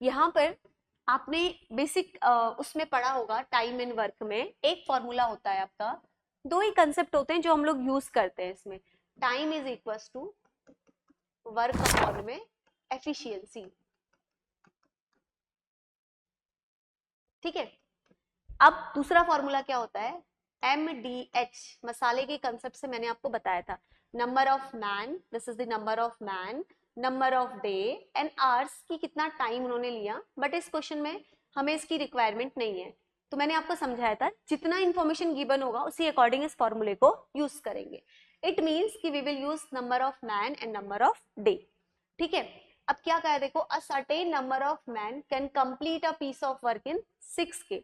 यहाँ पर आपने बेसिक उसमें पढ़ा होगा टाइम एंड वर्क में, एक फॉर्मूला होता है आपका, दो ही कंसेप्ट होते हैं जो हम लोग यूज करते हैं इसमें, time is equals to work upon में एफिशिएंसी। ठीक है, अब दूसरा फॉर्मूला क्या होता है, MDH, मसाले के कंसेप्ट से मैंने आपको बताया था, number of man, this is the number of man, number of day and hours की कितना टाइम उन्होंने लिया, बट इस क्वेश्चन में हमें इसकी रिक्वायरमेंट नहीं है, तो मैंने आपको समझाया था जितना इंफॉर्मेशन गिवन होगा उसी अकॉर्डिंग इस फॉर्मूले को यूज करेंगे। इट मीन्स कि we will use number of man and number of day. ठीक है, अब क्या कहा है देखो, a certain number of man can complete a piece of work in 6K,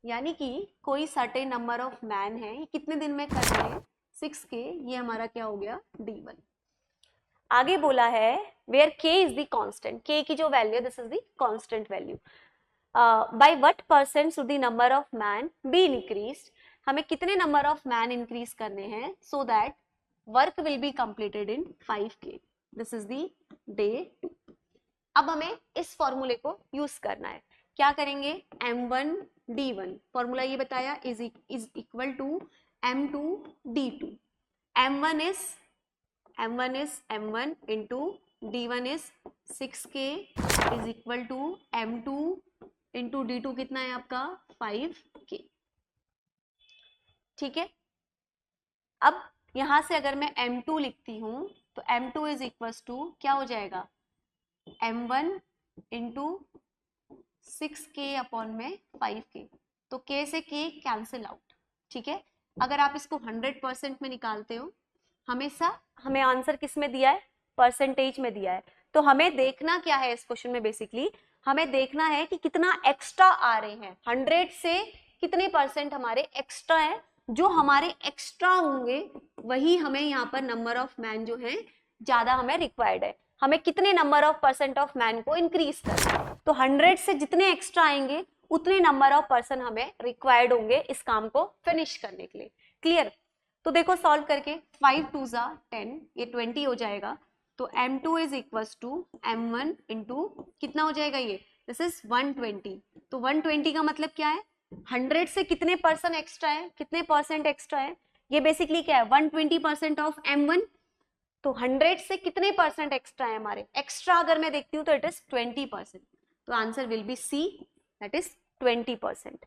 यानी कि कोई सर्टेन नंबर ऑफ मैन है, ये कितने दिन में कर रहे हैं 6K, ये हमारा क्या हो गया D1। आगे बोला है where K is the constant, K की जो वैल्यू है this is the constant value, by what percent should the number of man be increased, हमें कितने नंबर ऑफ मैन इंक्रीज करने हैं so that work will be completed in 5K, this is the day 2। अब हमें इस फॉर्मूले को use करना है, क्या करेंगे, M1 D1, फॉर्मूला ये बताया, is equal to M2 D2, M1 is M1 into D1 is 6K is equal to M2 into D2 कितना है आपका 5K। ठीक है, अब यहां से अगर मैं M2 लिखती हूं तो M2 is equals to क्या हो जाएगा, M1 into 6K अपॉन में 5K, तो K से K कैंसिल आउट। ठीक है, अगर आप इसको 100% में निकालते हो, हमेशा हमें आंसर किस में दिया है, परसेंटेज में दिया है, तो हमें देखना क्या है इस क्वेश्चन में, बेसिकली हमें देखना है कि कितना एक्स्ट्रा आ रहे हैं, 100 से कितने परसेंट हमारे एक्स्ट्रा है, जो हमारे एक्स्ट्रा होंगे वही हमें यहाँ पर नंबर ऑफ मैन जो है ज्यादा हमें रिक्वायर्ड है, हमें कितने number of percent of man को इंक्रीज करना है, तो 100 से जितने एक्स्ट्रा आएंगे उतने नंबर ऑफ पर्सन हमें रिक्वायर्ड होंगे इस काम को फिनिश करने के लिए। क्लियर, तो देखो सॉल्व करके 5 2 10, ये 20 हो जाएगा, तो M2 is equal to M1 into कितना हो जाएगा, ये दिस इज 120, तो 120 का मतलब क्या है, 100 से कितने परसेंट एक्स्ट्रा है, कितने परसेंट एक्स्ट्रा है, ये बेसिकली क्या है 120% ऑफ M1, तो 100 से कितने परसेंट एक्स्ट्रा है हमारे, एक्स्ट्रा अगर मैं देखती हूँ तो इट इज 20%, तो answer will be C, that is 20%।